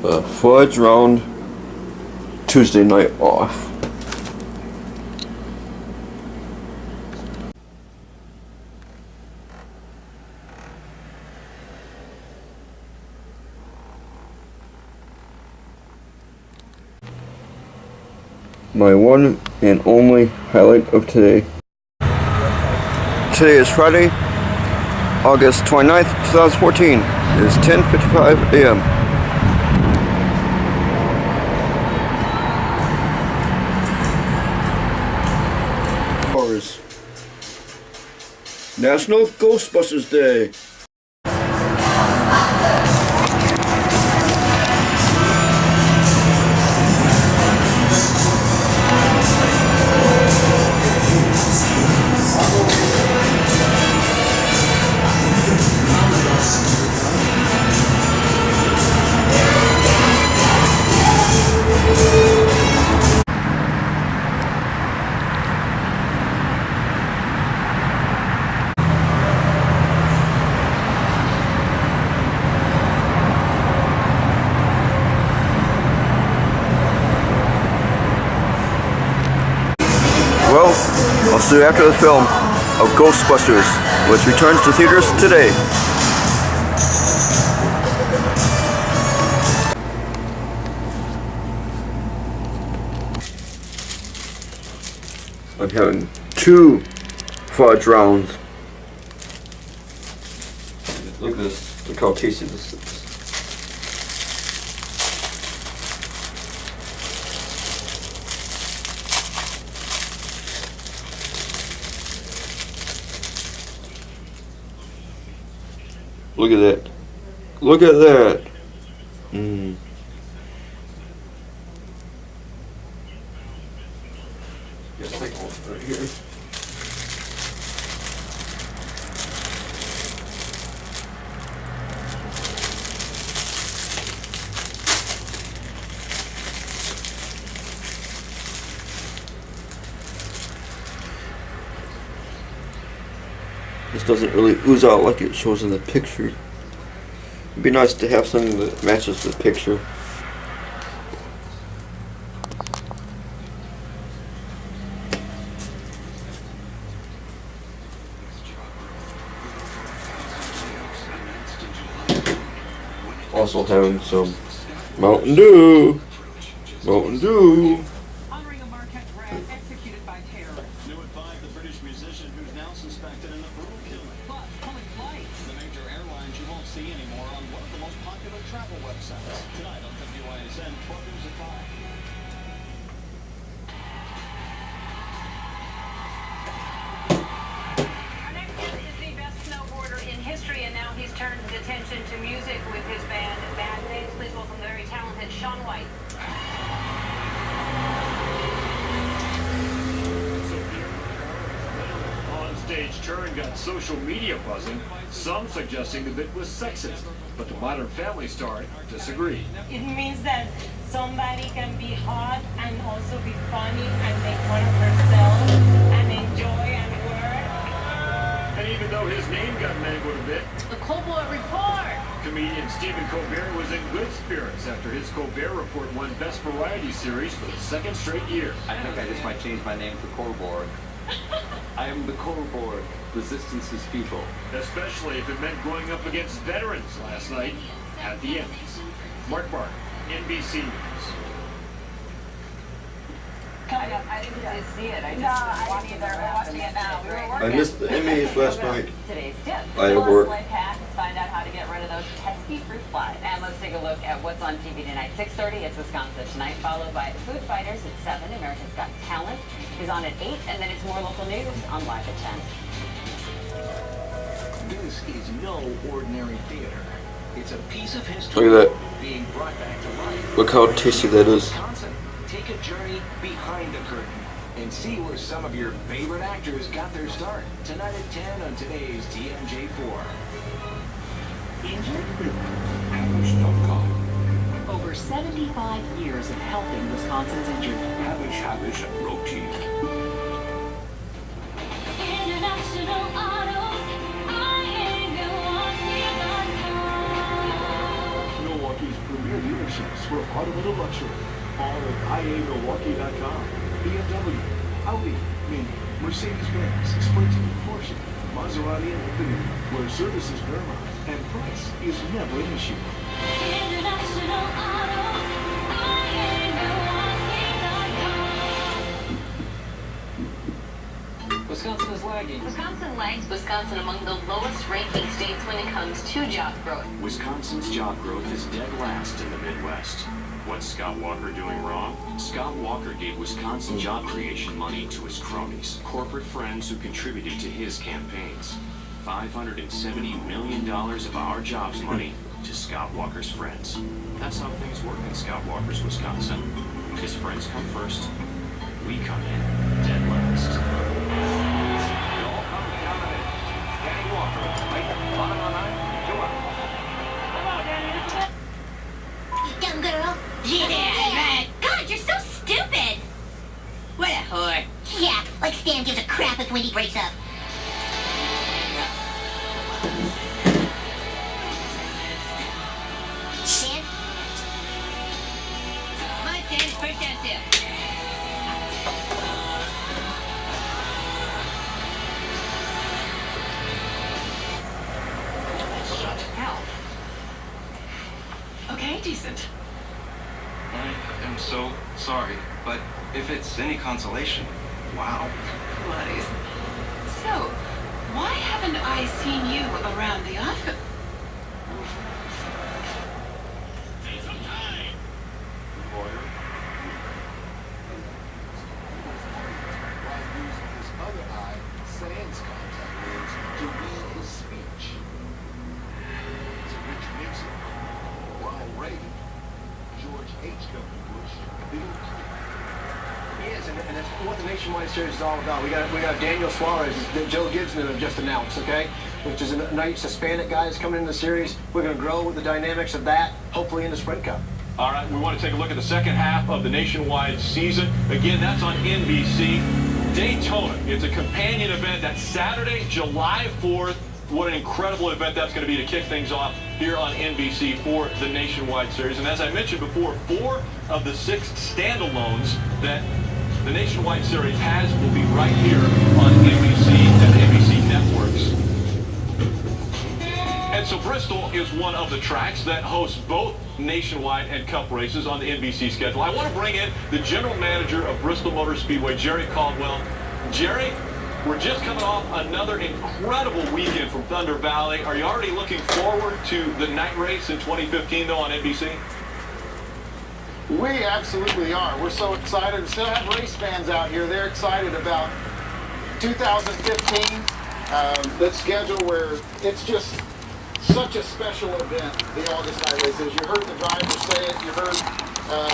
Fudge Round Tuesday Night off. My one and only highlight of today. Today is Friday, August 29th, 2014. It is 10:55 a.m. National Ghostbusters Day. Well, I'll see you after the film of Ghostbusters, which returns to theaters today. I'm having 2 fudge rounds. Look at this. Look how tasty this is. Look at that. Look at that. Just take one right here. This doesn't really ooze out like it shows in the picture. It'd be nice to have something that matches the picture. Also having some Mountain Dew. Mountain Dew. New at 5, the British musician who's now suspected in a brutal killing. Plus, pulling flights. The major airlines you won't see anymore on one of the most popular travel websites. Tonight on WISN, 12 news at 5. Our next guest is the best snowboarder in history, and now he's turned his attention to music with his band Bad Things. Please welcome the very talented Shaun White. Stage turn got social media buzzing, some suggesting the bit was sexist, but the Modern Family star disagreed. It means that somebody can be hot and also be funny and make fun of herself and enjoy and work. And even though his name got mangled a bit, The Colbert Report! comedian Stephen Colbert was in good spirits after his Colbert Report won Best Variety Series for the 2nd straight year. I think I just might change my name to Colbert. I am the Colbert. Resistance is futile. Especially if it meant going up against veterans last night at the end. Mark Bark, NBC News. I didn't get to see it. I just watched it. We're watching it now. We were working. I missed the Emmys last night. Today's tip. I had work. Life hack is find out how to get rid of those pesky fruit flies. And let's take a look at what's on TV tonight. 6:30, it's Wisconsin Tonight, followed by Food Fighters at 7. America's Got Talent is on at 8, and then it's more local news on Live at 10. This is no ordinary theater. It's a piece of history Look at that. being brought back to life. Look how tasty that is. Wisconsin. Take a journey behind the curtain and see where some of your favorite actors got their start. Tonight at 10 on today's TMJ4. Injured? Habish.com. Over 75 years of helping Wisconsin's injured. Habish, Roki. International Autos, I ain't Milwaukee. Milwaukee's premier dealerships. little luxury. All at IAMilwaukee.com. BMW, Audi, Mini, Mercedes-Benz, Sprinter, Porsche, Maserati, and Infiniti, where service is paramount and price is never an issue. International Autos, IAMilwaukee.com. Wisconsin is lagging. Wisconsin lags Wisconsin among the lowest ranking states when it comes to job growth. Wisconsin's job growth is dead last in the Midwest. What's Scott Walker doing wrong? Scott Walker gave Wisconsin job creation money to his cronies, corporate friends who contributed to his campaigns. $570 million of our jobs money to Scott Walker's friends. That's how things work in Scott Walker's Wisconsin. His friends come first, we come in dead last. It all comes down to this. Danny Walker, right? Bottom on nine, go up. Dumb girl. Yeah, God, you're so stupid. What a whore. Yeah, like Stan gives a crap if Wendy breaks up. Stan? My dad is first down too. Hell. Okay, decent. I am so sorry, but if it's any consolation, wow. Please. So, why haven't I seen you around the office? Yes, and that's what the Nationwide Series is all about. We got Daniel Suarez that Joe Gibson have just announced, okay? Which is a nice Hispanic guy that's coming in the series. We're going to grow with the dynamics of that, hopefully in the Sprint Cup. All right, we want to take a look at the second half of the Nationwide season. Again, that's on NBC. Daytona, it's a companion event. That's Saturday, July 4th. What an incredible event that's going to be to kick things off here on NBC for the Nationwide Series. And as I mentioned before, 4 of the 6 standalones that the Nationwide Series has will be right here on NBC and NBC networks. And so Bristol is one of the tracks that hosts both Nationwide and Cup races on the NBC schedule. I want to bring in the general manager of Bristol Motor Speedway, Jerry Caldwell. Jerry, we're just coming off another incredible weekend from Thunder Valley. Are you already looking forward to the night race in 2015, though, on NBC? We absolutely are. We're so excited. We still have race fans out here. They're excited about 2015, the schedule where it's just such a special event, the August night races. You heard the driver say it. You heard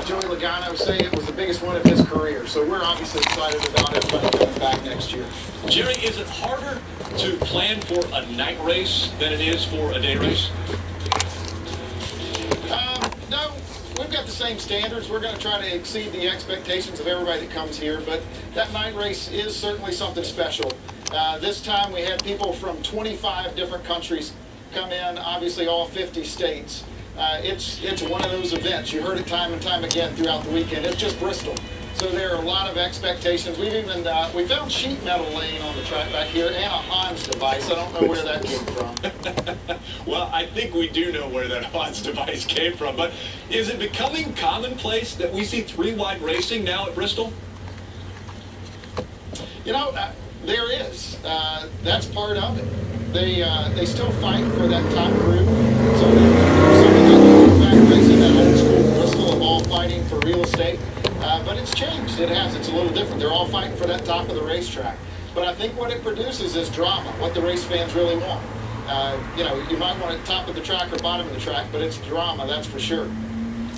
Joey Logano say it was the biggest one of his career. So we're obviously excited about everybody coming back next year. Jerry, is it harder to plan for a night race than it is for a day race? No. We've got the same standards. We're going to try to exceed the expectations of everybody that comes here, but that night race is certainly something special. This time we had people from 25 different countries come in, obviously all 50 states. It's one of those events. You heard it time and time again throughout the weekend. It's just Bristol. So there are a lot of expectations. We've even, we found sheet metal laying on the track back here and a Hans device. I don't know where that came from. Well, I think we do know where that Hans device came from, but is it becoming commonplace that we see 3-wide racing now at Bristol? You know, there is. That's part of it. They still fight for that top group. So there's some of that back racing, that old school Bristol of all fighting for real estate. But it's changed. It has. It's a little different. They're all fighting for that top of the racetrack. But I think what it produces is drama, what the race fans really want. You know, you might want it top of the track or bottom of the track, but it's drama, that's for sure.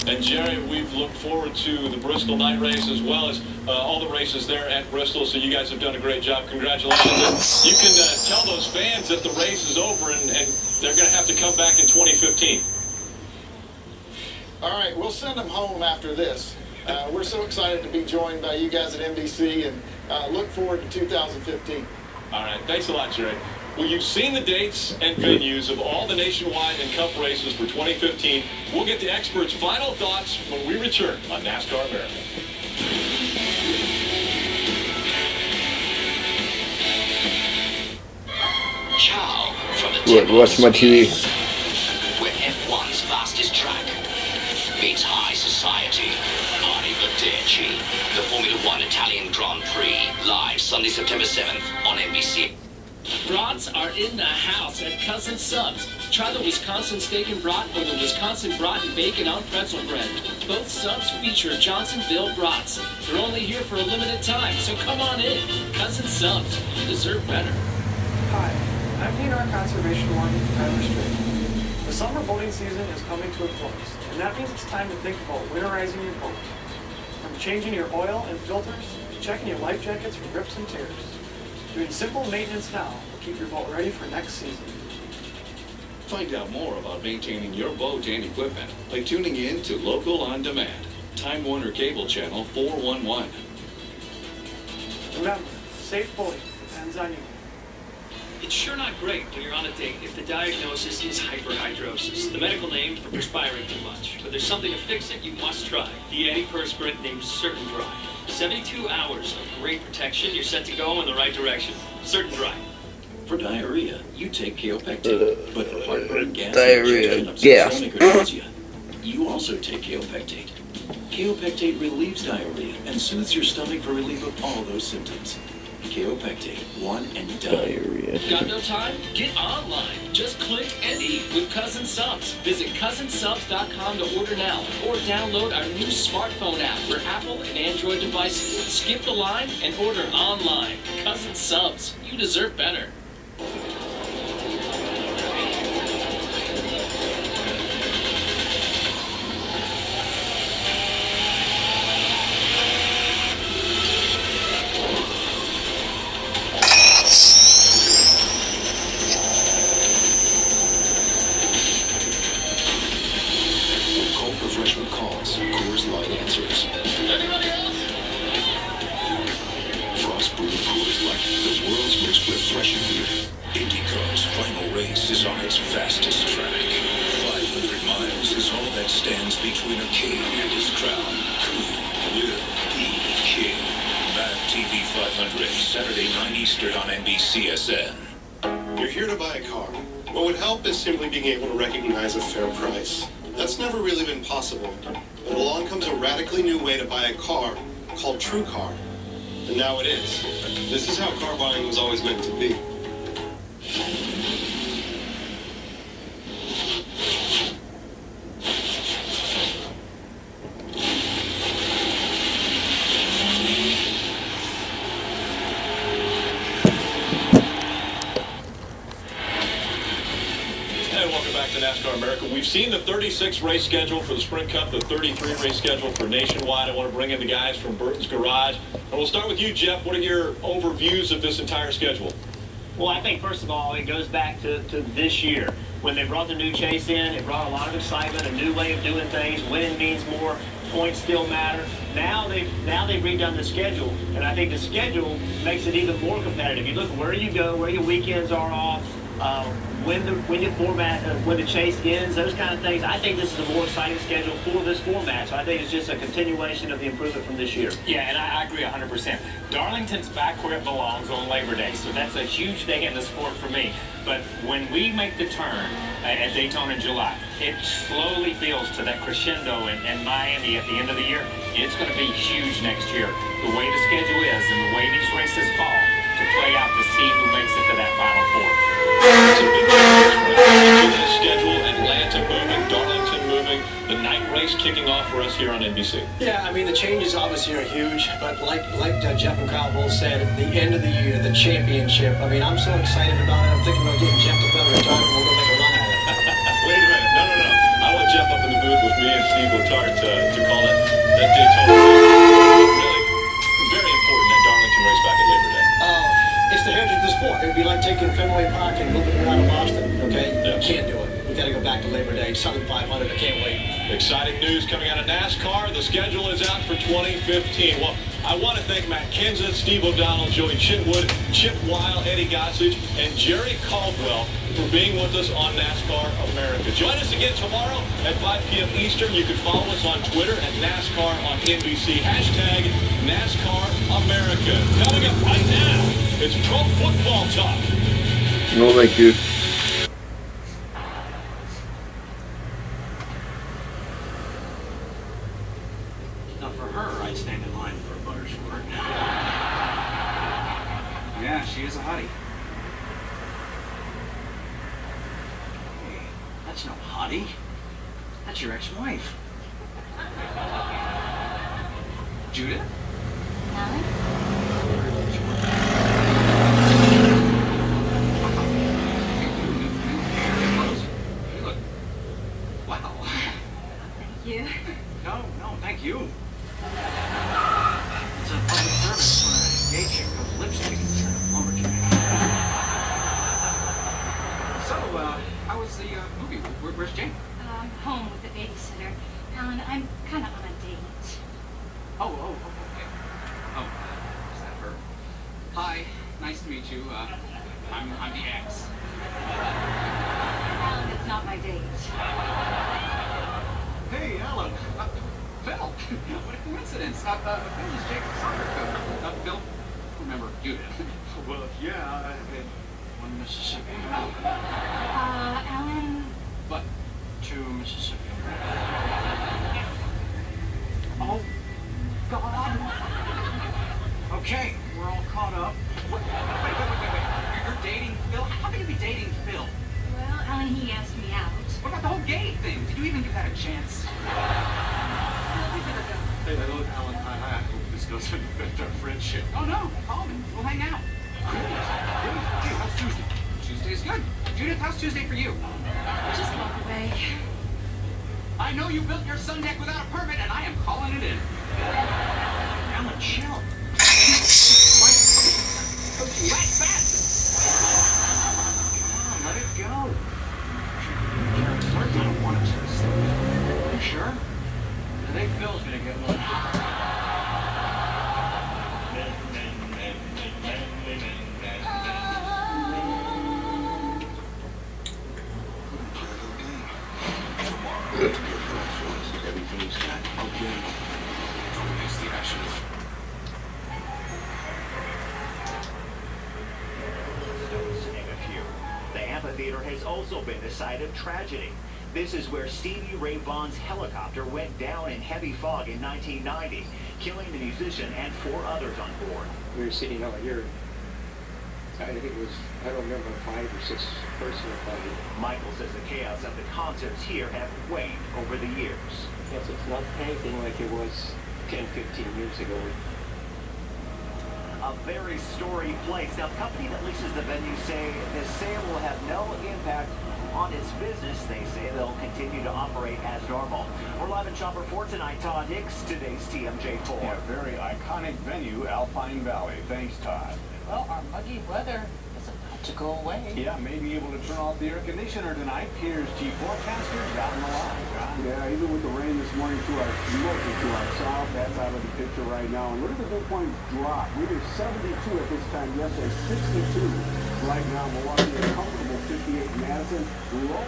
And Jerry, we've looked forward to the Bristol night race as well as all the races there at Bristol, so you guys have done a great job. Congratulations. And you can tell those fans that the race is over and they're going to have to come back in 2015. All right, we'll send them home after this. We're so excited to be joined by you guys at NBC and look forward to 2015. All right, thanks a lot, Jerry. Well, you've seen the dates and venues of all the nationwide and Cup races for 2015. We'll get the experts' final thoughts when we return on NASCAR America. Ciao from the Watch my TV. where F1's fastest track meets high society. Arnie Badeci, the Formula One Italian Grand Prix, live Sunday, September 7th on NBC. Brats are in the house at Cousin Subs. Try the Wisconsin steak and brat or the Wisconsin brat and bacon on pretzel bread. Both subs feature Johnsonville brats. They're only here for a limited time, so come on in. Cousin Subs, you deserve better. Hi, I'm DNR Conservation Warden Tyler Strait. The summer boating season is coming to a close, and that means it's time to think about winterizing your boat. From changing your oil and filters to checking your life jackets for rips and tears. Doing simple maintenance now will keep your boat ready for next season. Find out more about maintaining your boat and equipment by tuning in to Local On Demand, Time Warner Cable Channel 411. Remember, safe boating depends on you. It's sure not great when you're on a date if the diagnosis is hyperhidrosis, the medical name for perspiring too much. But there's something to fix it you must try. The antiperspirant named Certain Dry. 72 hours of great protection, you're set to go in the right direction. Certain Dry. For diarrhea, you take Kaopectate. But for heartburn, gas, Diarrhea, and gas. stomach or nausea, you also take Kaopectate. Kaopectate relieves diarrhea and soothes your stomach for relief of all those symptoms. Kaopectate, one and done. Diarrhea. Got no time? Get online. Just click and eat with Cousin Subs. Visit cousinsubs.com to order now or download our new smartphone app for Apple and Android devices. Skip the line and order online. Cousin Subs. You deserve better. Cold refreshment calls, Coors Light answers. Anybody else? Frost brewed Coors Light, the world's most refreshing beer. IndyCar's final race is on its fastest track. 500 miles is all that stands between a king and his crown. Who will be king? Mav TV 500, Saturday 9 Eastern on NBCSN. You're here to buy a car. What would help is simply being able to recognize a fair price. That's never really been possible. But along comes a radically new way to buy a car called TrueCar. And now it is. This is how car buying was always meant to be. And welcome back to NASCAR America. We've seen the 36 race schedule for the Sprint Cup, the 33 race schedule for Nationwide. I want to bring in the guys from Burton's Garage. And we'll start with you, Jeff. What are your overviews of this entire schedule? Well, I think, first of all, it goes back to this year. When they brought the new chase in, it brought a lot of excitement, a new way of doing things. Winning means more. Points still matter. Now they've redone the schedule, and I think the schedule makes it even more competitive. You look where you go, where your weekends are off, when the chase ends, those kind of things. I think this is a more exciting schedule for this format. So I think it's just a continuation of the improvement from this year. Yeah, and I agree 100%. Darlington's back where it belongs on Labor Day, so that's a huge day in the sport for me. But when we make the turn at Daytona in July, it slowly builds to that crescendo in Miami at the end of the year. It's going to be huge next year. The way the schedule is and the way these races fall to play out to see who makes it to that Final Four. It's a big difference from the schedule, Atlanta moving, Darlington moving, the night race kicking off for us here on NBC. Yeah, I mean, the changes obviously are huge, but like Jeff and Kyle both said, at the end of the year, the championship, I mean, I'm so excited about it. I'm thinking about getting Jeff to better retirement. We'll go make a run at it. Wait a minute. No. I want Jeff up in the booth with me and Steve Letarte to call that Daytona race. Really, very important, that Darlington race back at Labor Day. It's the heritage of the sport. It would be like taking Fenway Park and moving it around to Boston, okay? Yeah. You can't do it. We got to go back to Labor Day. Southern 500, I can't wait. Exciting news coming out of NASCAR. The schedule is out for 2015. Well, I want to thank Matt Kenseth, Steve O'Donnell, Joey Chitwood, Chip Weil, Eddie Gossage, and Jerry Caldwell for being with us on NASCAR America. Join us again tomorrow at 5 p.m. Eastern. You can follow us on Twitter at NASCAR on NBC. Hashtag NASCAR America. Coming up right now, it's Pro Football Talk. No, thank you. Now for her, I'd stand in line for a butter squirt. Yeah, she is a hottie. Hey, that's no hottie. That's your ex-wife. Judith? You look... Wow. Thank you. No, thank you. It's a public service when a gay chick goes lipstick instead of lumberjack. So, how was the movie? Where's Jane? Home with the babysitter. Alan, I'm kind of on a date. Oh, okay. Oh, is that her? Hi, nice to meet you. I'm the ex. Alan, it's not my date. Hey, Alan. Phil. What a coincidence. Phil is Jacob's soccer coach. Phil, remember Judith? Well, yeah, one Mississippi. Alan. But to Mississippi. Oh, God. Okay, we're all caught up. Wait. You're dating Phil? How can you be dating Phil? Well, Alan, he asked me out. What about the whole gay thing? Did you even give that a chance? Hey, look, Alan, I hope this doesn't affect our friendship. Oh, no. Call me. We'll hang out. Great. Hey, how's Tuesday? Tuesday's good. Judith, how's Tuesday for you? Just walk away. I know you built your sun deck without a permit, and I am calling it in. Alan, chill. Fast! Come on, let it go. I don't want to this. You sure? I think Phil's gonna get one. Everything's got okay. Don't miss the action. The amphitheater has also been the site of tragedy. This is where Stevie Ray Vaughan's helicopter went down in heavy fog in 1990, killing the musician and 4 others on board. We were sitting out here. I think it was, I don't remember, 5 or 6 person party. Michael says the chaos of the concerts here have waned over the years. Yes, it's not anything like it was 10, 15 years ago. A very storied place. Now, the company that leases the venue say the sale will have no impact on its business. They say they'll continue to operate as normal. We're live in Chopper 4 tonight. Todd Hicks, today's TMJ4. Yeah, very iconic venue, Alpine Valley. Thanks, Todd. Well, our muggy weather is about to go away. Yeah, may be able to turn off the air conditioner tonight. Here's Chief Forecaster John Malone. John? Yeah, even with the rain this morning to our north and to our south, that's out of the picture right now. And look at the dew point drop. We were 72 at this time yesterday, 62 right now. Milwaukee, a comfortable 58 in Madison. Low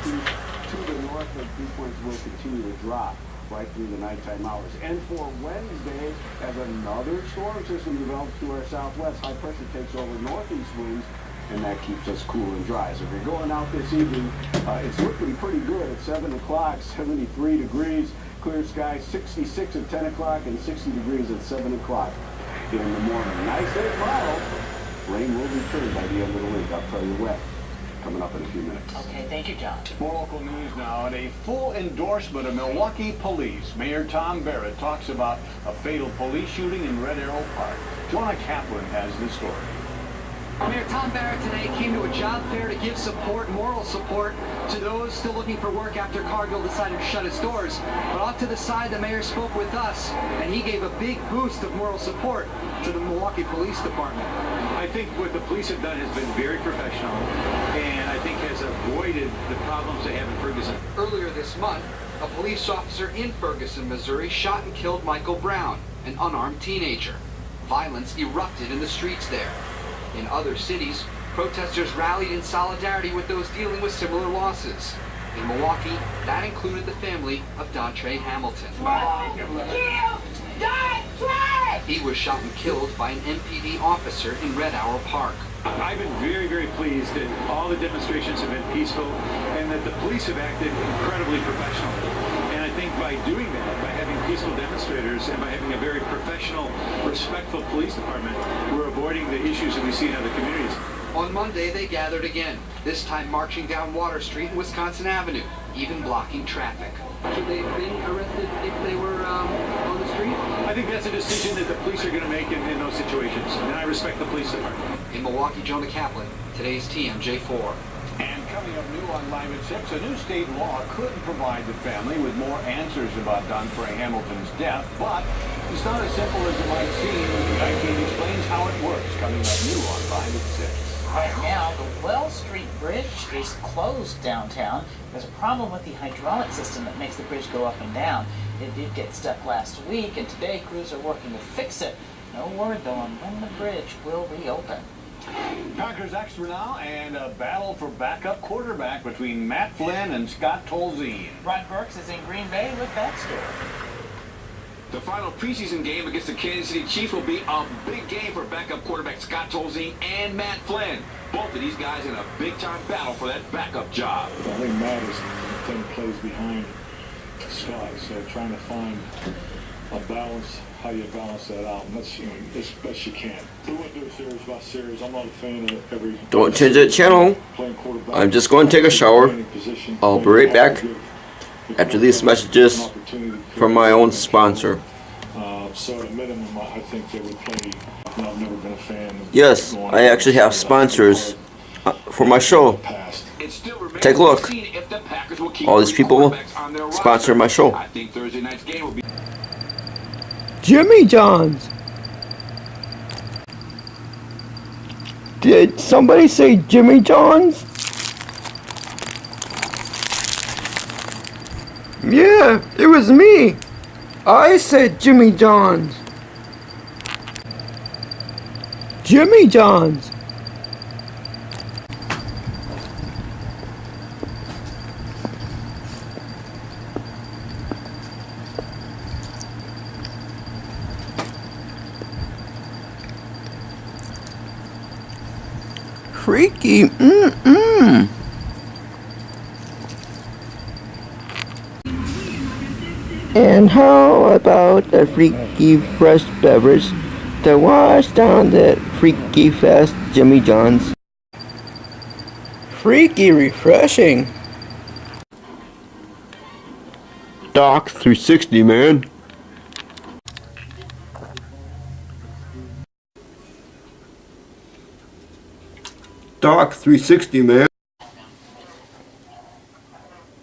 50 to the north, but dew points will continue to drop right through the nighttime hours. And for Wednesday, as another storm system develops to our southwest, high pressure takes over northeast winds, and that keeps us cool and dry. So if you're going out this evening, it's looking pretty good at 7 o'clock, 73 degrees, clear skies, 66 at 10 o'clock, and 60 degrees at 7 o'clock in the morning. Nice day tomorrow. Rain will return by the end of the week. I'll tell you when. Coming up in a few minutes. Okay, thank you, John. More local news now, and a full endorsement of Milwaukee police. Mayor Tom Barrett talks about a fatal police shooting in Red Arrow Park. Joanna Kaplan has the story. Mayor Tom Barrett today came to a job fair to give support, moral support, to those still looking for work after Cargill decided to shut its doors. But off to the side, the mayor spoke with us, and he gave a big boost of moral support to the Milwaukee Police Department. I think what the police have done has been very professional, and I think has avoided the problems they have in Ferguson. Earlier this month, a police officer in Ferguson, Missouri, shot and killed Michael Brown. an unarmed teenager. Violence erupted in the streets there. In other cities, protesters rallied in solidarity with those dealing with similar losses. In Milwaukee, that included the family of Dontre Hamilton. He was shot and killed by an MPD officer in Red Owl Park. I've been very, very pleased that all the demonstrations have been peaceful and that the police have acted incredibly professionally. And I think by doing that, by having peaceful demonstrators and by having a very professional, respectful police department, we're avoiding the issues that we see in other communities. On Monday, they gathered again, this time marching down Water Street and Wisconsin Avenue, even blocking traffic. Should they have been arrested if they were on the street? I think that's a decision that the police are going to make in those situations, and I respect the police department. In Milwaukee, Jonah Kaplan, today's TMJ4. And coming up new on Live at 6, a new state law could provide the family with more answers about Dontre Hamilton's death, but it's not as simple as it might seem. The guy team explains how it works, coming up new on Live at 6. Right now, the Well Street Bridge is closed downtown. There's a problem with the hydraulic system that makes the bridge go up and down. It did get stuck last week, and today crews are working to fix it. No word, though, on when the bridge will reopen. Packers Extra now, and a battle for backup quarterback between Matt Flynn and Scott Tolzien. Ron Burks is in Green Bay with that story. The final preseason game against the Kansas City Chiefs will be a big game for backup quarterback Scott Tolzien and Matt Flynn. Both of these guys in a big-time battle for that backup job. I think Matt is 10 plays behind Scott, so trying to find a balance, how you balance that out, and that's, as best you can. We went through series by series. I'm not a fan of every... Don't change that channel. I'm just going to take a shower. I'll be right back after these messages from my own sponsor. So at a minimum, I think they would play. I've never been a fan of... Yes, I actually have sponsors for my show. Take a look. All these people sponsor my show. I think Thursday night's game will be... Jimmy John's. Did somebody say Jimmy John's? Yeah, it was me. I said Jimmy John's. Jimmy John's. Freaky, And how about a freaky fresh beverage to wash down that freaky fast Jimmy John's? Freaky refreshing. Doc 360, man. Doc 360, man.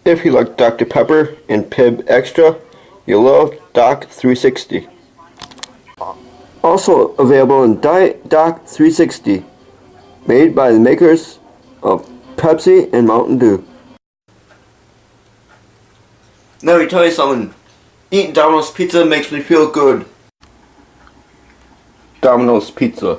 If you like Dr. Pepper and Pib Extra, you'll love Doc 360. Also available in Diet Doc 360, made by the makers of Pepsi and Mountain Dew. Let me tell you something. Eating Domino's Pizza makes me feel good. Domino's Pizza.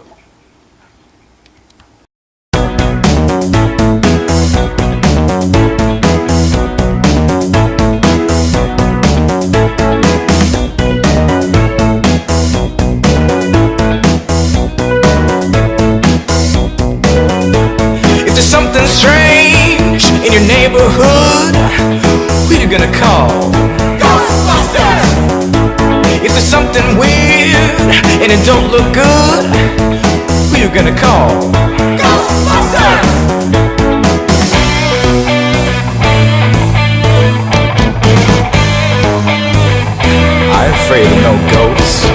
In your neighborhood, who you gonna call? Ghostbusters! If there's something weird and it don't look good, who you gonna call? Ghostbusters! I'm afraid of no ghosts.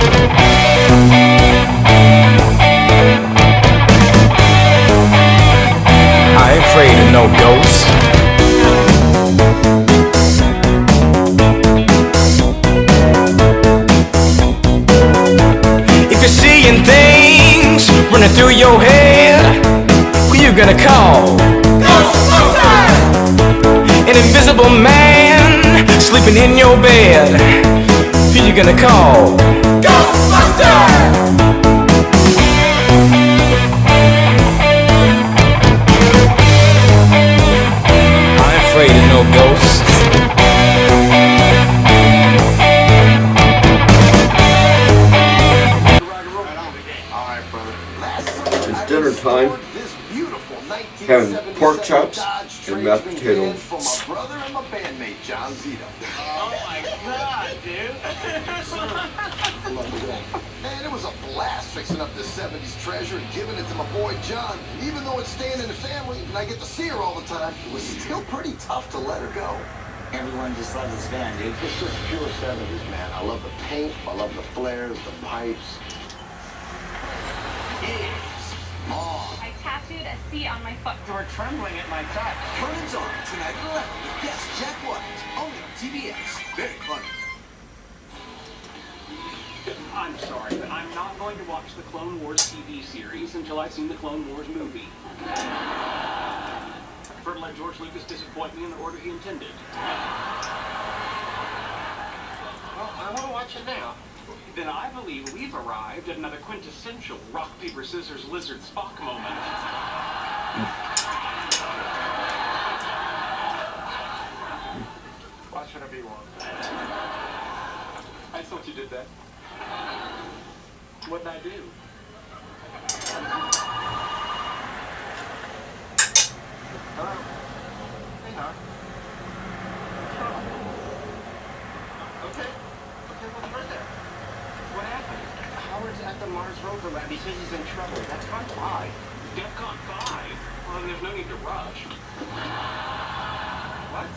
I'm afraid of no ghosts. If you're seeing things running through your head, who you gonna call? Ghostbusters! An invisible man sleeping in your bed, who you gonna call? I ain't afraid of no ghosts. It's dinner time. Having pork chops and mashed potatoes. For my brother and my bandmate, John Zito. Oh my God, dude. Man, it was a blast fixing up this 70s treasure and giving it to my boy John. Even though it's staying in the family and I get to see her all the time, it was still pretty tough to let her go. Everyone just loves this band, dude. It's just pure 70s, man. I love the paint, I love the flares, the pipes. I tattooed a C on my foot. You're trembling at my touch. Curtains on tonight at 11 with guest Jack White. Only on TBS. Very funny. I'm sorry, but I'm not going to watch the Clone Wars TV series until I've seen the Clone Wars movie. I prefer to let George Lucas disappoint me in the order he intended. Well, I want to watch it now. Then I believe we've arrived at another quintessential rock, paper, scissors, lizard, Spock moment. Watch whatever you want. I thought you did that. What'd I do? Hello? Hey, Howard. Okay. Okay, what's right there? What happened? Howard's at the Mars Rover lab. He says he's in trouble. That's DEFCON 5. DEFCON 5? Well, then there's no need to rush. What?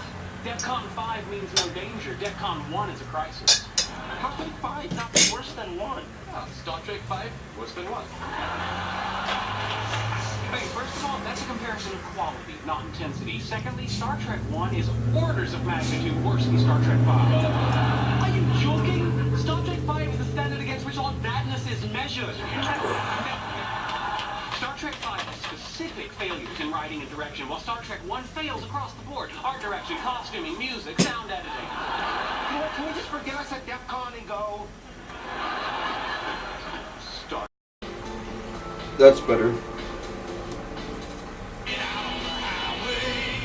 DEFCON 5 means no danger. DEFCON 1 is a crisis. How can 5 not be worse than 1? Oh, Star Trek 5, worse than 1. Hey, first of all, that's a comparison of quality, not intensity. Secondly, Star Trek 1 is orders of magnitude worse than Star Trek 5. Are you joking? Star Trek 5 is the standard against which all badness is measured. Star Trek 5 has specific failures in writing and direction, while Star Trek 1 fails across the board. Art direction, costuming, music, sound editing. You know what, can we just forget us at DEFCON and go? Star. That's better.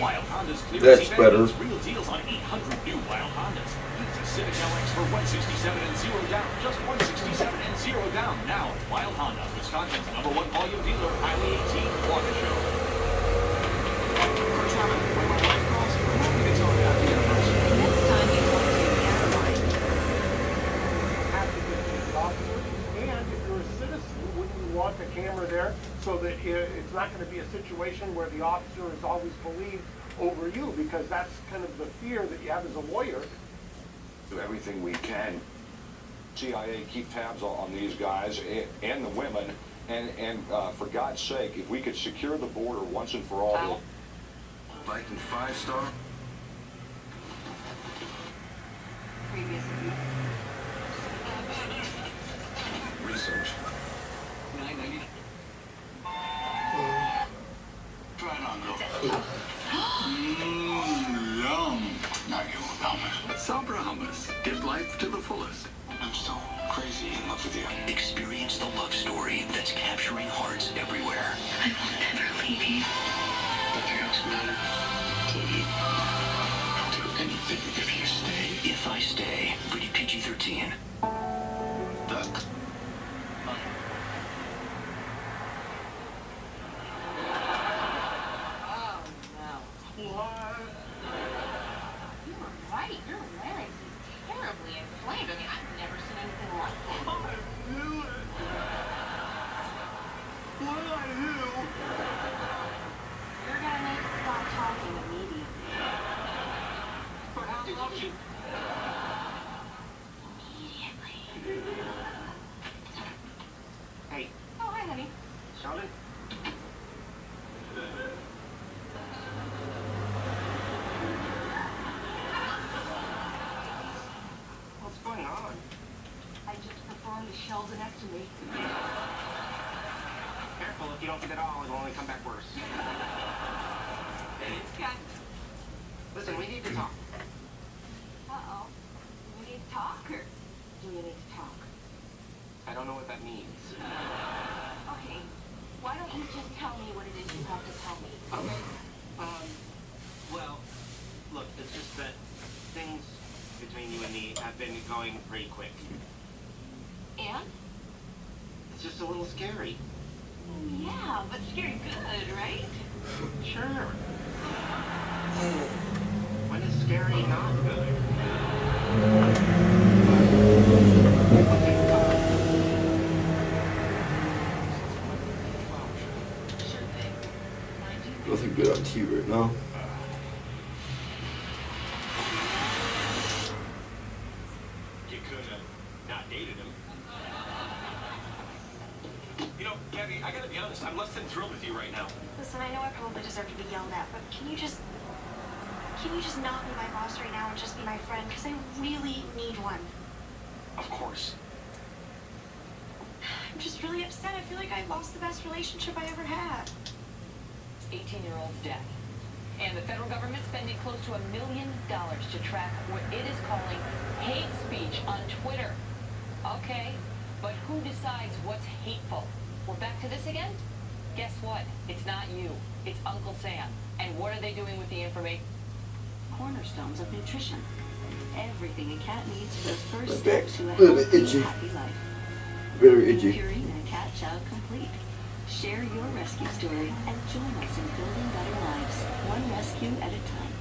Wild Honda's That's better. real deals on 800 new Wild Hondas. It's a Civic LX for $167 and 0 down. Just $167 and 0 down. Now, Wild Honda, Wisconsin's #1 volume dealer, Highway 18, Water Show. For Travis, when my wife calls, remind me to tell her happy anniversary. Next time you talk to the airline. Have to get these officers. And if you're a citizen, wouldn't you want the camera there so that it's not going to be a situation where the officer is always believed over you, because that's kind of the fear that you have as a lawyer. Do everything we can. CIA keep tabs on these guys and the women, and for God's sake, if we could secure the border once and for all. Viking 5-star. Previous Research. $9.99. Try it on, girl. Yum. Now you promise. Sabra hummus. Give life to the fullest. I'm so crazy in love with you. Experience the love story that's capturing hearts everywhere. I will never leave you. Nothing else matters. To eat. I'll do anything if you stay. If I stay, rated PG-13. Duck. Oh, no. What? You were right. Your larynx is terribly inflamed. I mean, I've never seen anything like that. I knew it. What did I do? You're gonna need to stop talking immediately. But how did you... Immediately. Hey, Oh, hi, honey. Sheldon? What's going on? I just performed a Sheldonectomy. Careful, if you don't get it all, it'll only come back worse. Got Listen, we need to talk. Uh-oh. Do we need to talk, or do we need to talk? I don't know what that means. Okay, why don't you just tell me what it is you have to tell me? Okay. Well, look, it's just that things between you and me have been going pretty quick. And? It's just a little scary. Yeah, but scary good, right? Sure. When is scary not good? Nothing good on TV right now. You could have not dated him. You know, Gabby, I gotta be honest, I'm less than thrilled with you right now. Listen, I know I probably deserve to be yelled at, but can you just not be my boss right now and just be my friend? Because I really need one. Of course. I'm just really upset. I feel like I lost the best relationship I ever had. 18-year-old's death. And the federal government spending close to $1 million to track what it is calling hate speech on Twitter. Okay, but who decides what's hateful? We're back to this again? Guess what? It's not you. It's Uncle Sam. And what are they doing with the information? Cornerstones of nutrition. Everything a cat needs for the My first back step to a a little bit healthy, itchy. happy life. Very itchy. Purina Cat Chow Complete. Share your rescue story and join us in building better lives, one rescue at a time.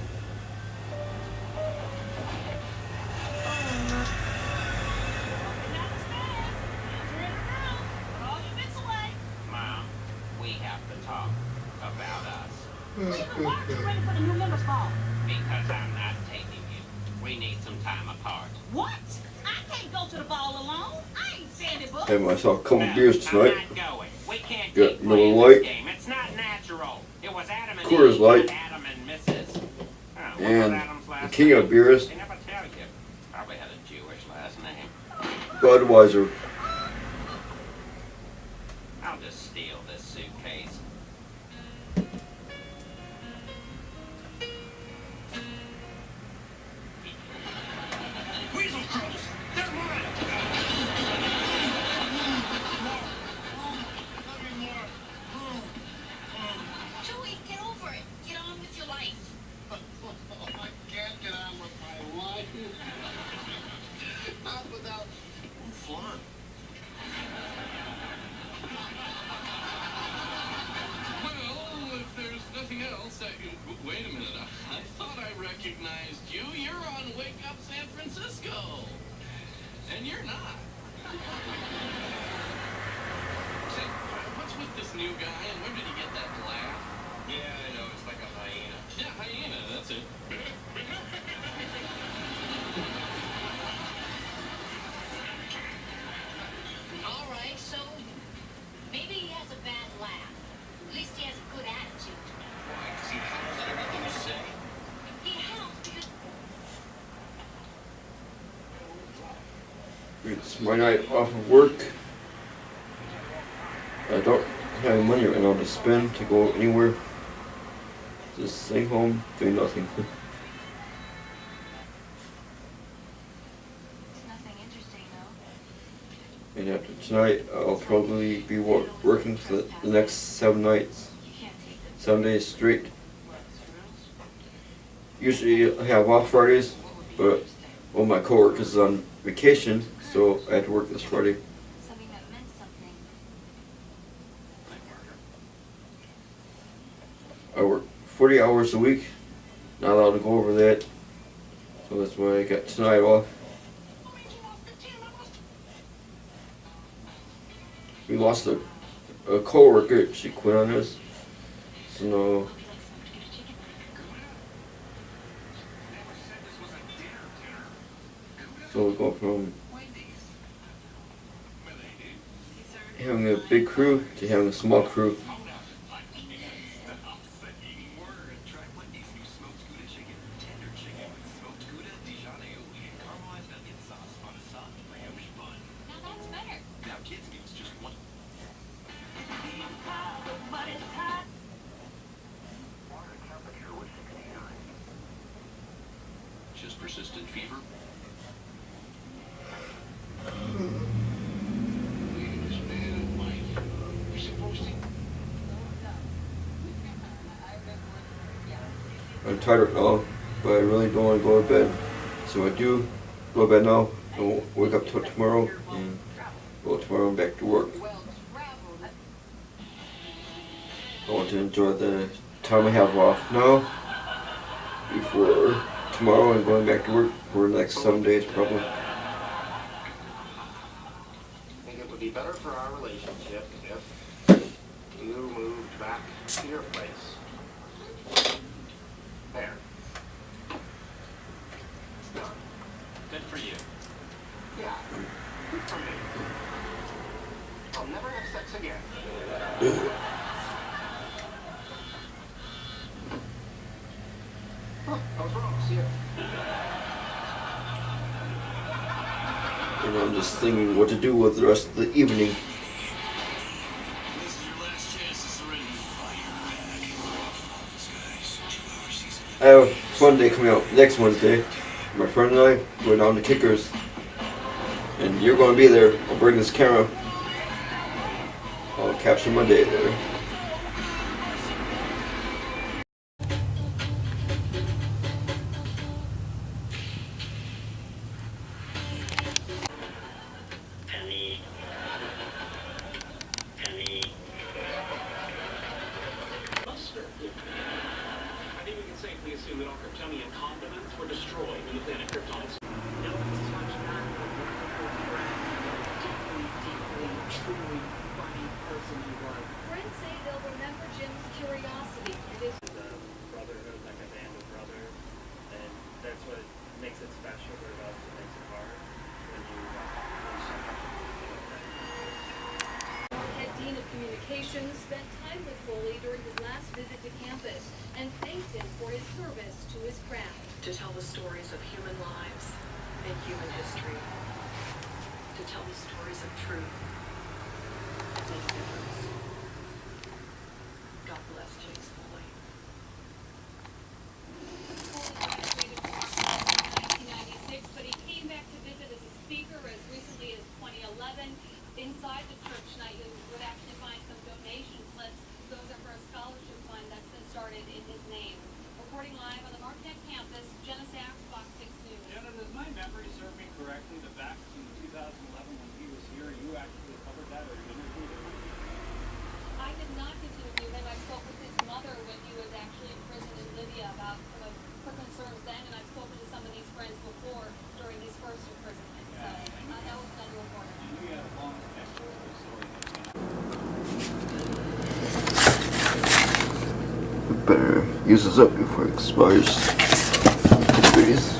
Mom, we have to talk about us. Ready for the new members ball. Because I'm not taking you. We need some time apart. What? I can't go to the ball alone. I ain't Sandy Book. Had myself a couple beers tonight. I'm not going. We can't Got keep Miller playing Lite, this game. It's not natural. It was Adam and Coors Eve, Light, not Adam and Mrs. Oh, what was and Adam's the last king name? of beers, They never tell you. Probably had a Jewish last name. Budweiser. I'll just steal this suitcase. Weasel crows! They're mine! Joey, get over it. Get on with your life. I can't get on with my life. Not without fun. Well, if there's nothing else, wait a minute. I thought I recognized you. You're on Wake Up San Francisco. And you're not. Say, what's with this new guy, and where did he get that laugh? Yeah, I know. It's like a hyena. Yeah, hyena, that's it. All right, so maybe he has a bad laugh. At least he has a good attitude. Why? Does he howl at everything you say? He howls because It's my night off of work. I don't have any money right now to spend to go anywhere. Just staying home, doing nothing. it's nothing interesting, though. And after tonight, I'll probably be working for the next 7 nights, 7 days straight. Usually I have off Fridays, but all my coworkers is on vacation, so I had to work this Friday. Something that meant something. I work 40 hours a week, not allowed to go over that, so that's why I got tonight off. We lost a coworker, she quit on us, so no. So we go from having a big crew to having a small crew. Just persistent fever. tired right now, but I really don't want to go to bed. So I do go to bed now. I won't wake up till tomorrow and go tomorrow and back to work. I want to enjoy the time I have off now before tomorrow and going back to work for the next 7 days probably. I think it would be better for our relationship if you moved back to your place. There. Done. Good for you. Yeah, good for me. I'll never have sex again. I was wrong. See ya. And I'm just thinking what to do with the rest of the evening. I have a fun day coming out next Wednesday. My friend and I go down to Kickers. And you're going to be there. I'll bring this camera. I'll capture my day there. I think we can safely assume that all Kryptonian condiments were destroyed when the planet Krypton Friends say they'll remember Jim's curiosity and his brotherhood, like a band of brothers, and that's what makes it special, but it also makes it hard when you head dean of communications spent time with Foley during his last visit to campus and thanked him for his service to his craft. To tell the stories of human lives and human history. To tell the stories of truth. Make a difference. God bless James Foley. Foley graduated from Harvard in 1996, but he came back to visit as a speaker as recently as 2011. Inside the church tonight, you would actually find some donation slips. Those are for a scholarship fund that's been started in his name. Reporting live on the Marquette campus, Jenna Sachs, Fox 6 News. Jenna, does my memory serve me correctly that back in 2011 when he was here, you actually covered that or you interviewed him? I did not get to interview him. I spoke with his mother when he was actually in prison in Libya about some of her concerns then, and I've spoken to some of these friends before during his first imprisonment. So that was another reporter. I knew you had a long story. Better use this up before it expires. Please.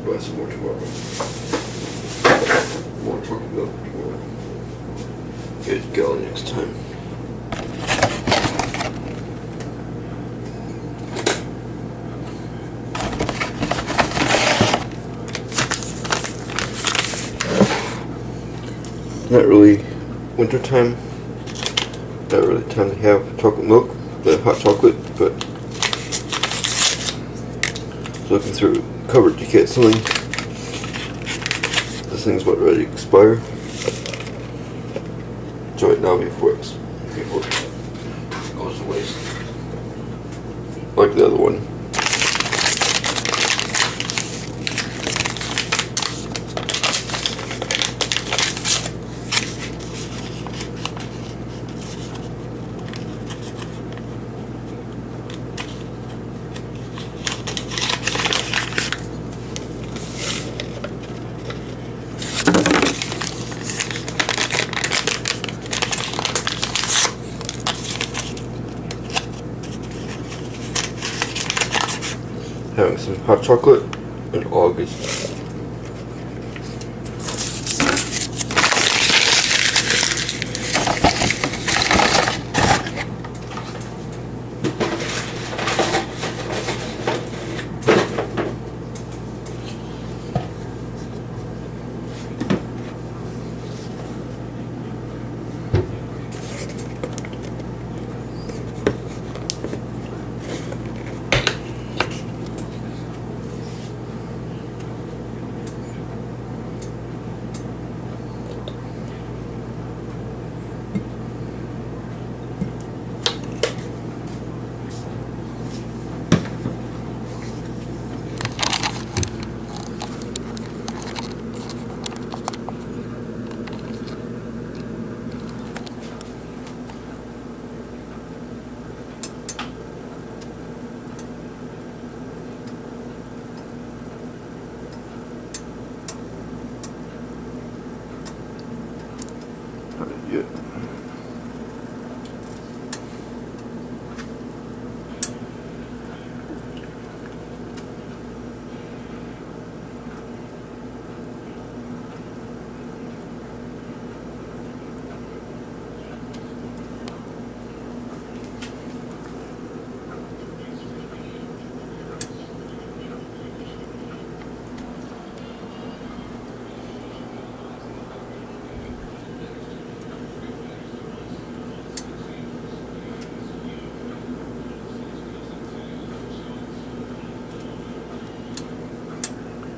Buy some more tomorrow. More chocolate milk tomorrow. Get a gallon next time. Not really winter time. Not really time to have chocolate milk, the hot chocolate, but looking through coverage you can't selling. This thing's about ready to expire. Enjoy it now before it goes to waste. Like the other one. Having some hot chocolate in August.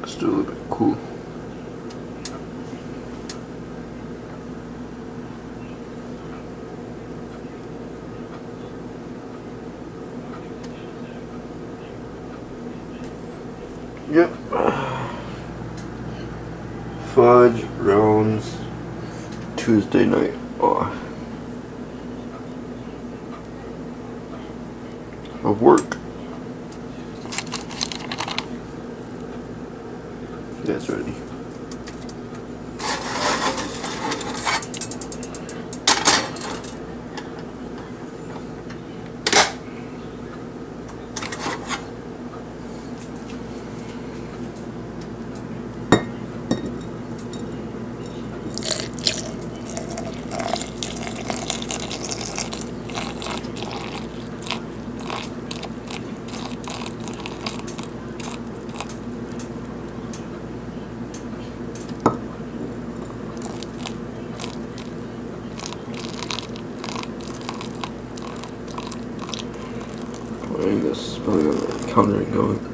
Still a little bit cool. Yep. Fudge Rounds Tuesday Night off of work. That's ready. This is probably on the counter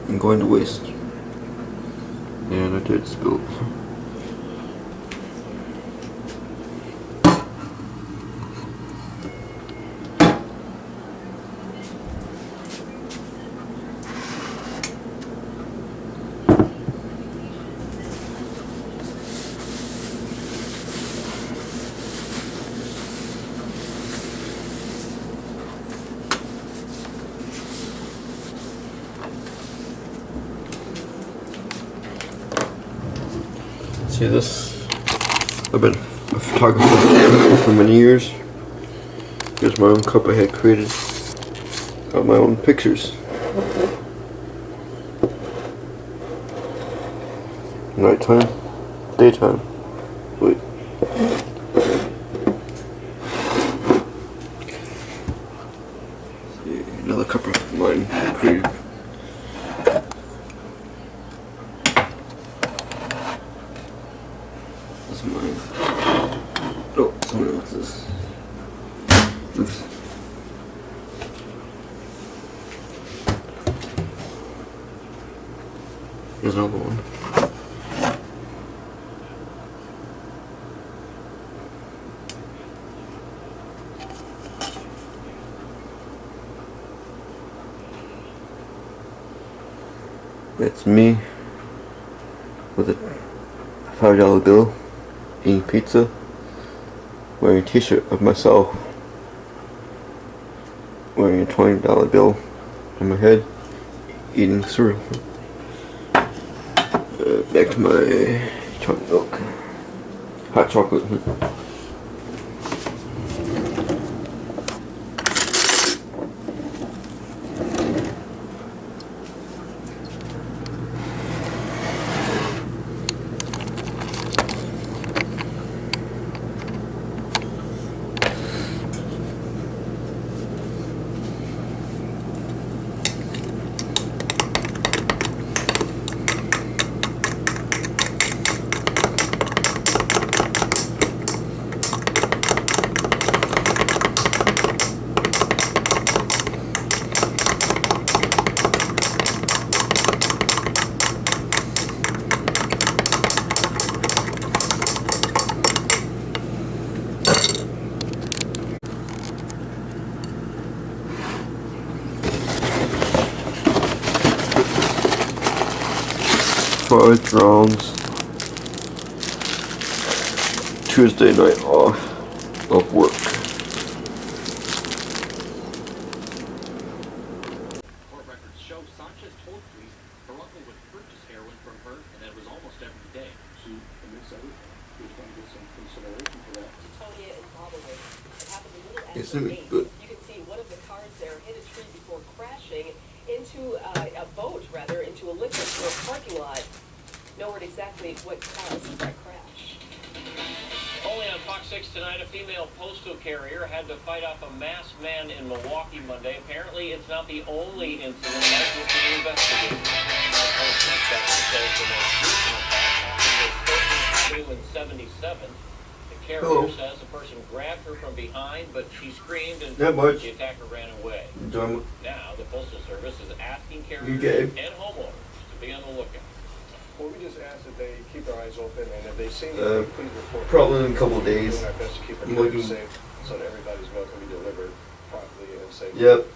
and going to waste. And I did spill. See this? I've been a photographer for many years. Here's my own cup I had created of my own pictures. Nighttime, daytime. Wait. See, another cup of mine created. Mine. Oh, someone else's. Oops. Here's another one. It's me with a $5 bill. Eating pizza, wearing a t-shirt of myself, wearing a $20 bill on my head, eating cereal. Back to my chocolate milk, hot chocolate. Fudge Rounds Tuesday night off of work. Court records show Sanchez told police her uncle would purchase heroin from her, and that was almost every day. She admits everything. She's going to get some consideration for that. Titonia and Holloway. It happened a little after It's gonna be 8. good. You can see one of the cars there hit a tree before crashing into a boat, rather, into a liquor store parking lot. No word exactly what caused that crash. Only on Fox 6 tonight, a female postal carrier had to fight off a masked man in Milwaukee Monday. Apparently, it's not the only incident that was being investigated. The postal inspector says the most recent attack happened with 77. The carrier says the person grabbed her from behind, but she screamed and the attacker ran away. Now, the Postal Service is asking carriers and homeowners to be on the lookout. Well, we just ask that they keep their eyes open, and if they see anything, please report. Probably in a couple of days. Doing our best to keep it I'm looking. safe so that everybody's milk can be delivered properly and safely. Yep.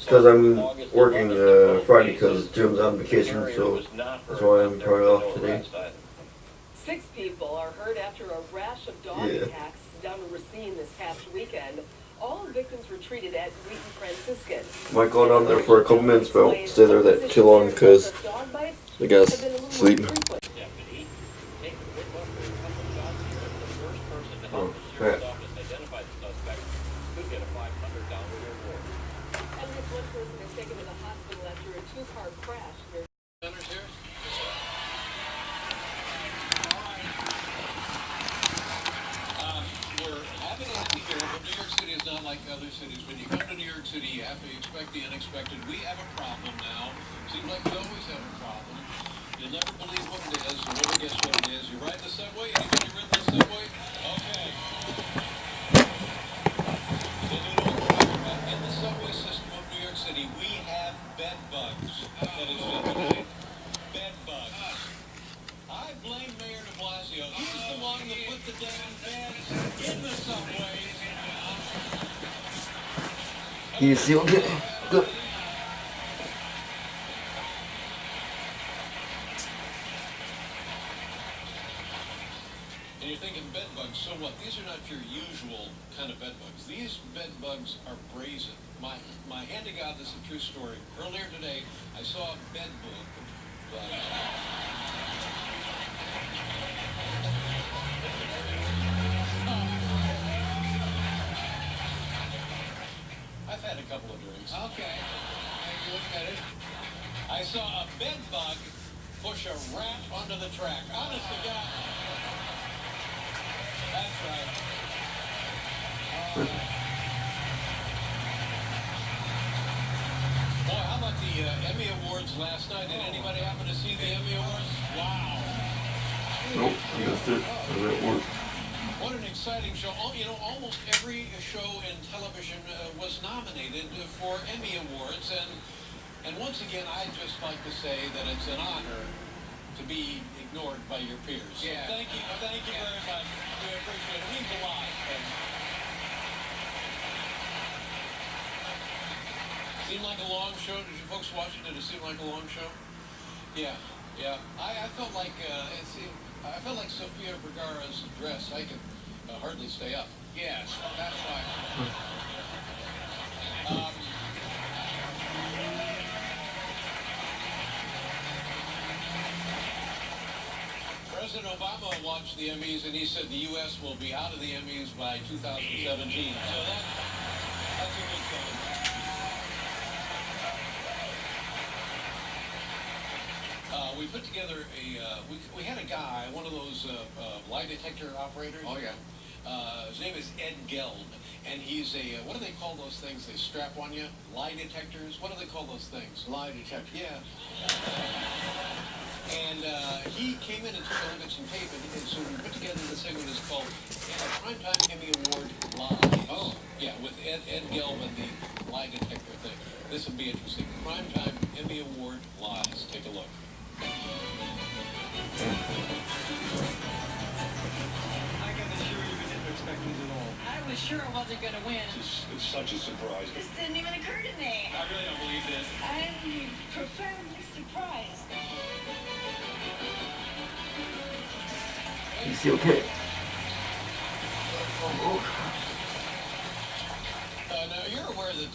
Because I'm working Friday because Jim's on vacation, so that's why I'm probably off today. 6 people are hurt after a rash of dog attacks down in Racine this past weekend. All victims were treated at Wheaton Franciscan. Might go down there for a couple minutes, but I won't stay there that too long because I gotta sleep. Oh, crap. And this one person is taken to the hospital after a 2-car crash. We're having a happy year, but New York City is not like other cities. When you come to New York City, you have to expect the unexpected. We have a problem now. Seems like we always have a problem. You'll never believe what it is. You'll never guess what it is. You ride the subway? Anybody ridden the subway? Okay. In the subway system of New York City, we have bed bugs. That is it. Bed bugs. I blame Mayor de Blasio. He's the one that put the damn beds in the subways. You see what good. And you're thinking bed bugs, so what? These are not your usual kind of bed bugs. These bed bugs are brazen. My hand to God, this is a true story. Earlier today, I saw a bed bug. I've had a couple of drinks. Okay. You look at it. I saw a bed bug push a rat onto the track. Honest to God. That's right. Boy, how about the Emmy Awards last night? Did anybody happen to see the Emmy Awards? Wow. Nope, I missed it. I was at work. What an exciting show. You know, almost every show in television was nominated for Emmy Awards. And once again, I'd just like to say that it's an honor to be ignored by your peers. So thank you very much. We appreciate it. It means a lot. Seemed like a long show. Did you folks watch it? Did it seem like a long show? Yeah. I felt like I felt like Sofia Vergara's dress. I could hardly stay up. Yes, that's right. President Obama watched the Emmys, and he said the U.S. will be out of the Emmys by 2017. So that's a good sign. We put together we had a guy, one of those lie detector operators. Oh, yeah. His name is Ed Gelb, and he's a, what do they call those things they strap on you? Lie detectors? What do they call those things? Lie detectors. Yeah. And he came in and took a look at some tape, and so we put together this thing that is called Primetime Emmy Award Lies. Oh. Yeah, with Ed Gelb and the lie detector thing. This will be interesting. Primetime Emmy Award Lies. Take a look. I can assure you we didn't expect it at all. I was sure I wasn't going to win. It's such a surprise. This didn't even occur to me. I really don't believe this. I'm profoundly surprised. You see okay? Now you're aware that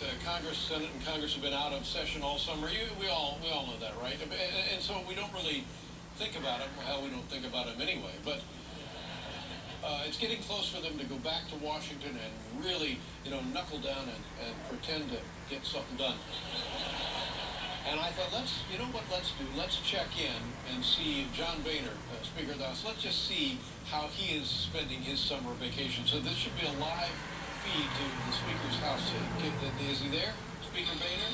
Senate and Congress have been out of session all summer. We all know that, right? And so we don't really think about them. Hell, we don't think about them anyway. But it's getting close for them to go back to Washington and really, knuckle down and pretend to get something done. And I thought, let's do? Let's check in and see John Boehner, Speaker of the House. Let's just see how he is spending his summer vacation. So this should be a live feed to the Speaker's house. Is he there, Speaker Boehner?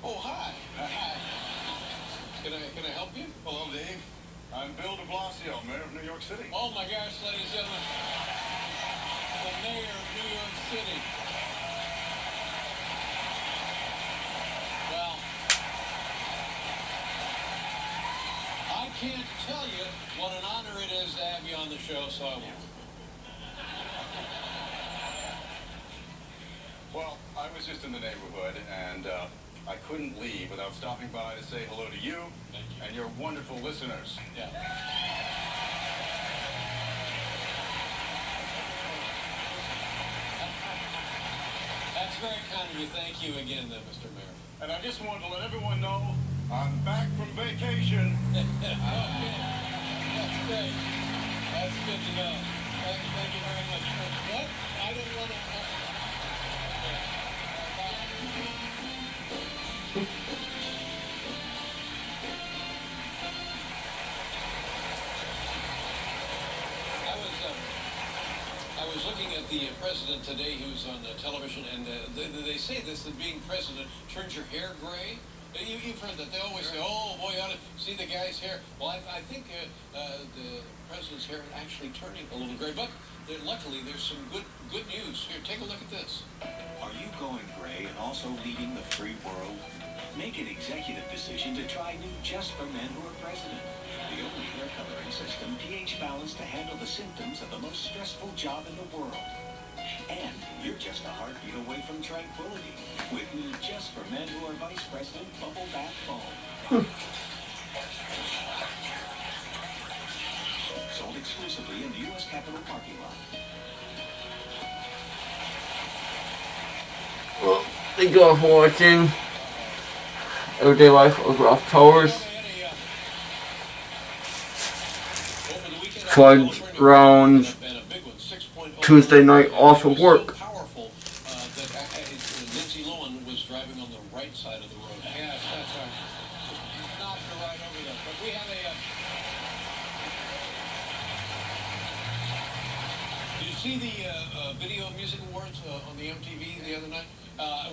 Oh, hi. Can I help you? Hello, Dave. I'm Bill de Blasio, Mayor of New York City. Oh my gosh, ladies and gentlemen. The mayor of New York City. Well, I can't tell you what an honor it is to have you on the show, so I won't. Well, I was just in the neighborhood, and I couldn't leave without stopping by to say hello to you, and your wonderful listeners. Yeah. That's very kind of you. Thank you again, Mr. Mayor. And I just wanted to let everyone know I'm back from vacation. Okay. That's great. That's good to know. Thank you very much. What? I don't want to... I was looking at the president today. He was on television, and they say this, that being president turns your hair gray. You've heard that. They always say, oh, boy, you ought to see the guy's hair. Well, I think the president's hair is actually turning a little gray, but luckily there's some good news. Here, take a look at this. Are you going gray and also leading the free world? Make an executive decision to try new Just for Men Who Are President. The only hair coloring system pH balanced to handle the symptoms of the most stressful job in the world. And you're just a heartbeat away from tranquility with new Just for Men Who Are Vice President Bubble Bath Foam. Sold exclusively in the U.S. Capitol parking lot. Well, thank you all for watching Everyday Life of Ralph Towers. Fudge Rounds Tuesday Night off of work. Powerful that Lindsay Lohan was driving on the right side of the road. Yes, that's right. Knocked her right over there. But we have did you see the Video Music Awards on the MTV the other night?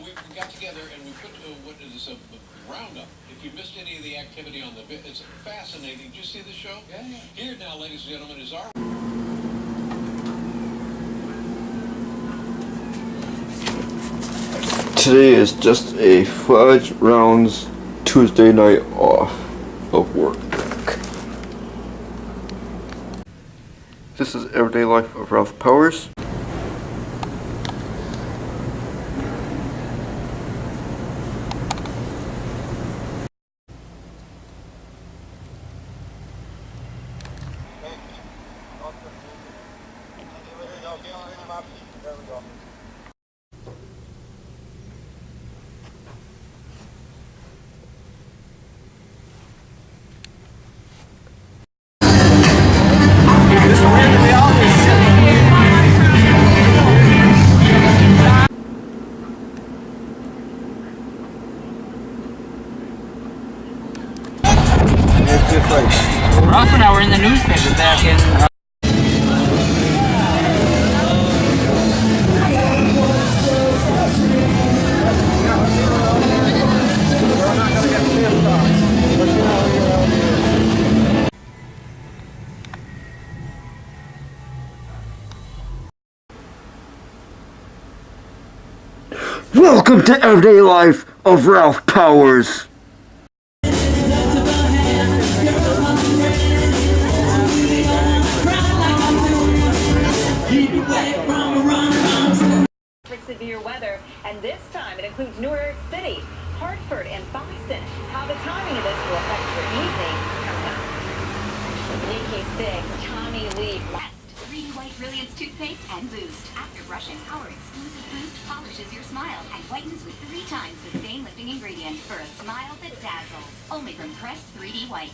We got together and we put what is a roundup. If you missed any of the activity on it's fascinating. Did you see the show? Yeah. Here now, ladies and gentlemen, is our... Today is just a Fudge Rounds Tuesday night off of work. This is Everyday Life of Ralph Powers. Ralph and I were in the newspaper back in... Welcome to Everyday Life of Ralph Powers. Severe weather, and this time it includes New York City, Hartford, and Boston. How the timing of this will affect your evening comes up. Nikki 6, Tommy Lee. 3D White Brilliance toothpaste and boost. After brushing, our exclusive boost polishes your smile and whitens with 3 times the stain lifting ingredient for a smile that dazzles. Only from Crest 3D White.